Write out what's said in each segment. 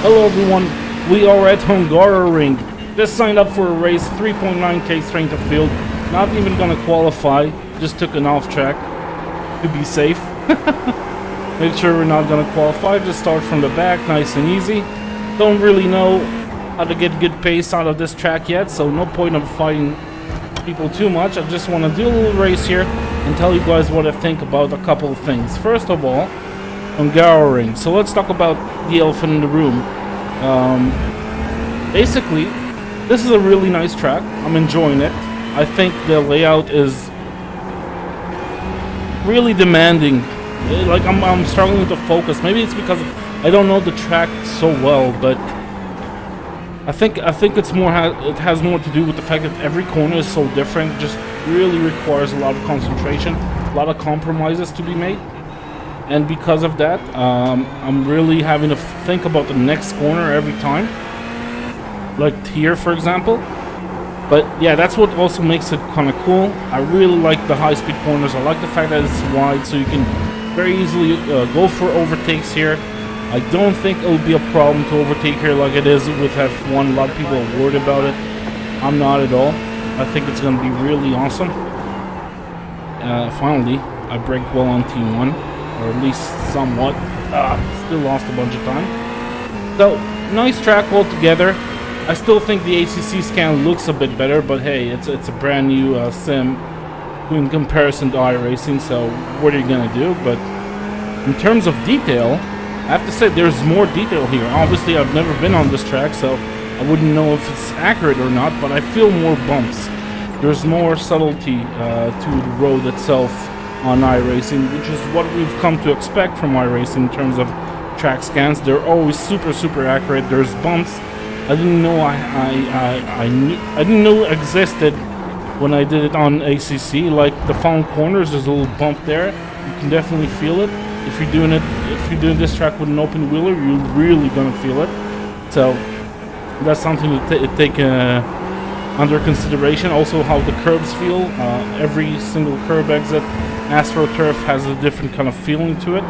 Hello everyone, we are at Hungaroring. Just signed up for a race, 3.9k strength of field. Not even gonna qualify, just took an off track to be safe. Make sure we're not gonna qualify, just start from the back, nice and easy. Don't really know how to get good pace out of this track yet, so no point of fighting people too much. I just want to do a little race here and tell you guys what I think about a couple of things. First of all, Hungaroring. So let's talk about the elephant in the room. Basically, this is a really nice track. I'm enjoying it. I think the layout is really demanding. Like I'm struggling to focus. Maybe it's because I don't know the track so well, but I think it's more it has more to do with the fact that every corner is so different. Just really requires a lot of concentration, a lot of compromises to be made. And because of that, I'm really having to think about the next corner every time. Like here, for example. But yeah, that's what also makes it kind of cool. I really like the high-speed corners. I like the fact that it's wide, so you can very easily go for overtakes here. I don't think it'll be a problem to overtake here like it is with F1. A lot of people are worried about it. I'm not at all. I think it's going to be really awesome. Finally, I braked well on Team 1. Or at least somewhat. Still lost a bunch of time. So, nice track altogether. I still think the ACC scan looks a bit better, but hey, it's a brand new sim in comparison to iRacing, so what are you gonna do? But in terms of detail, I have to say there's more detail here. Obviously, I've never been on this track, so I wouldn't know if it's accurate or not, but I feel more bumps. There's more subtlety to the road itself on iRacing, which is what we've come to expect from iRacing in terms of track scans. They're always super accurate. There's bumps I didn't know I didn't know existed when I did it on ACC. Like the final corners, there's a little bump there. You can definitely feel it. If you're doing this track with an open wheeler, you're really gonna feel it. So that's something to take under consideration. Also, how the curbs feel. Every single curb exit, AstroTurf has a different kind of feeling to it.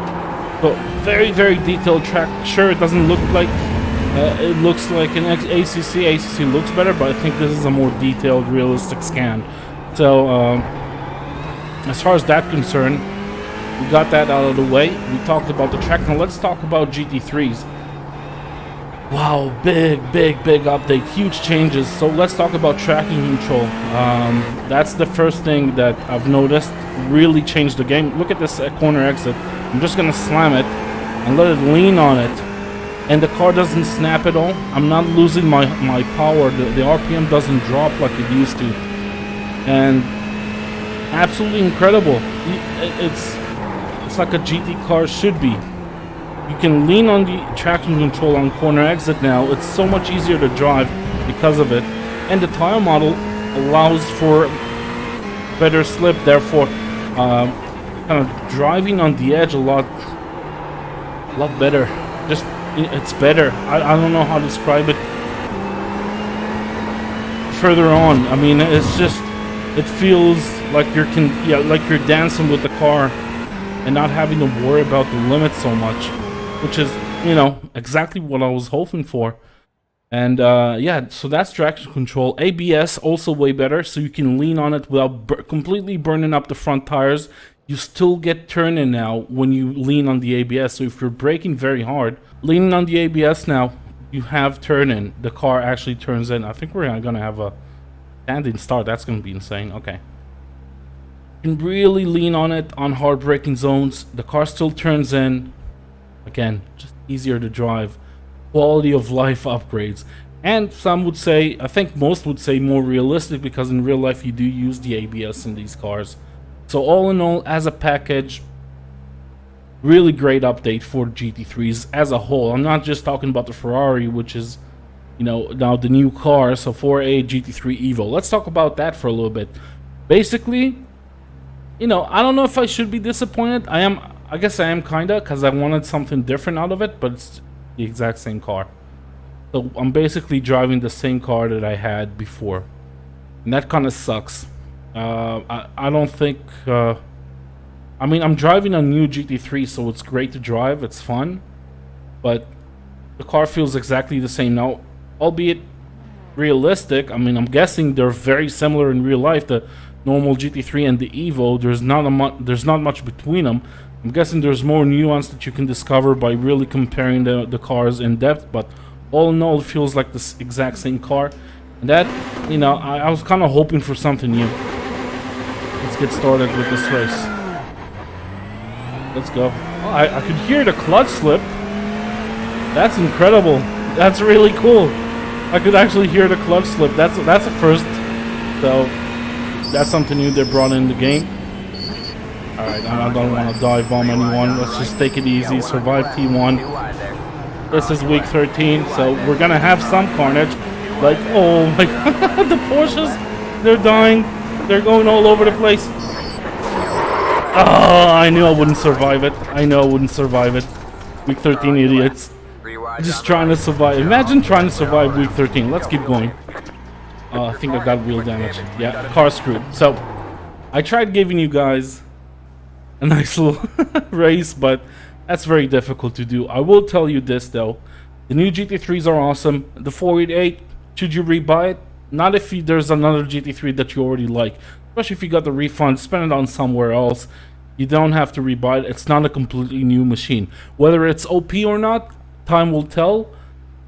But very detailed track. Sure, it doesn't look like it looks like an ACC. ACC looks better, but I think this is a more detailed, realistic scan. So as far as that concerned, we got that out of the way. We talked about the track. Now let's talk about GT3s. Wow, big update, huge changes. So let's talk about tracking control. That's the first thing that I've noticed really changed the game. Look at this corner exit. I'm just gonna slam it and let it lean on it, and the car doesn't snap at all. I'm not losing my power. The RPM doesn't drop like it used to, and absolutely incredible. It's like a GT car should be. You can lean on the traction control on corner exit now. It's so much easier to drive because of it. And the tire model allows for better slip, therefore kind of driving on the edge a lot better. Just, it's better. I don't know how to describe it further on. I mean, it's just, it feels like like you're dancing with the car and not having to worry about the limits so much. Which is, exactly what I was hoping for. And yeah, so that's traction control. ABS also way better, so you can lean on it without completely burning up the front tires. You still get turn-in now when you lean on the ABS. So if you're braking very hard, leaning on the ABS now, you have turn-in. The car actually turns in. I think we're gonna have a standing start. That's gonna be insane. Okay. You can really lean on it on hard braking zones. The car still turns in. Again, just easier to drive. Quality of life upgrades. And some would say, I think most would say more realistic, because in real life you do use the ABS in these cars. So all in all, as a package, really great update for GT3s as a whole. I'm not just talking about the Ferrari, which is, now the new car. So for a GT3 EVO, let's talk about that for a little bit. Basically, I don't know if I should be disappointed. I guess I am kinda, because I wanted something different out of it, but it's the exact same car. So I'm basically driving the same car that I had before, and that kind of sucks. I don't think. I mean, I'm driving a new GT3, so it's great to drive. It's fun, but The car feels exactly the same now, albeit realistic. I mean, I'm guessing they're very similar in real life. The normal GT3 and the Evo, there's not much between them. I'm guessing there's more nuance that you can discover by really comparing the cars in depth, but all in all, it feels like the exact same car. And that, you know, I was kind of hoping for something new. Let's get started with this race. Let's go. Oh, I could hear the clutch slip. That's incredible. That's really cool. I could actually hear the clutch slip. That's a first. So that's something new they brought in the game. Alright, I don't want to dive bomb anyone. Let's just take it easy. Survive T1. This is week 13, so we're gonna have some carnage. Like, oh my god, the Porsches, they're dying. They're going all over the place. Oh, I knew I wouldn't survive it. I know I wouldn't survive it. Week 13 idiots. Just trying to survive. Imagine trying to survive week 13. Let's keep going. I think I got wheel damage. Yeah, car screwed. So, I tried giving you guys a nice little race, but that's very difficult to do. I will tell you this though. The new GT3s are awesome. The 488, should you rebuy it? Not if there's another GT3 that you already like. Especially if you got the refund, spend it on somewhere else. You don't have to rebuy it. It's not a completely new machine. Whether it's OP or not, time will tell.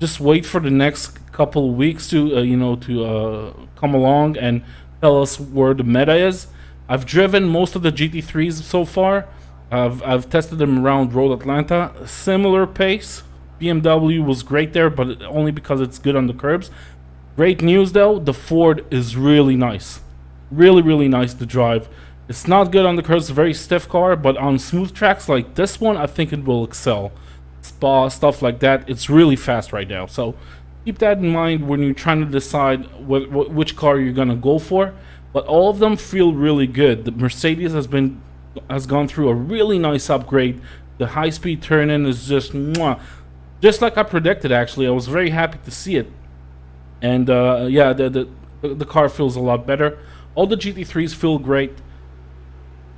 Just wait for the next couple of weeks to come along and tell us where the meta is. I've driven most of the GT3s so far. I've tested them around Road Atlanta. Similar pace. BMW was great there, but only because it's good on the curbs. Great news though, the Ford is really nice. Really, really nice to drive. It's not good on the curbs, very stiff car, but on smooth tracks like this one, I think it will excel. Spa, stuff like that, it's really fast right now. So keep that in mind when you're trying to decide which car you're gonna go for. But all of them feel really good. The Mercedes has gone through a really nice upgrade. The high-speed turn-in is just mwah. Just like I predicted, actually. I was very happy to see it. And yeah, the car feels a lot better. All the GT3s feel great.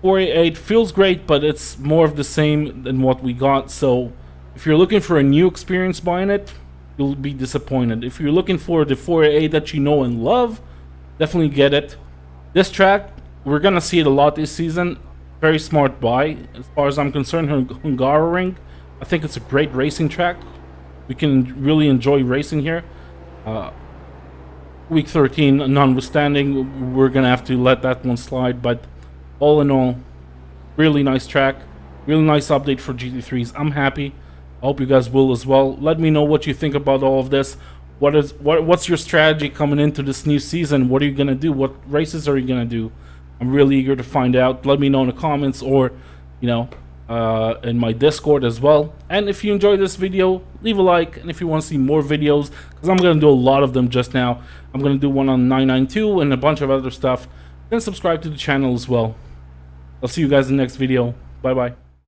488 feels great, but it's more of the same than what we got. So if you're looking for a new experience buying it, you'll be disappointed. If you're looking for the 488 that you know and love, definitely get it. This track, we're gonna see it a lot this season. Very smart buy, as far as I'm concerned. Hungaroring, I think it's a great racing track. We can really enjoy racing here. Week 13 notwithstanding, we're gonna have to let that one slide. But all in all, really nice track, really nice update for GT3s. I'm happy. I hope you guys will as well. Let me know what you think about all of this. What's your strategy coming into this new season? What are you gonna do? What races are you gonna do? I'm really eager to find out. Let me know in the comments, or in my Discord as well. And if you enjoyed this video, leave a like. And if you want to see more videos, because I'm gonna do a lot of them just now. I'm gonna do one on 992 and a bunch of other stuff. Then subscribe to the channel as well. I'll see you guys in the next video. Bye bye.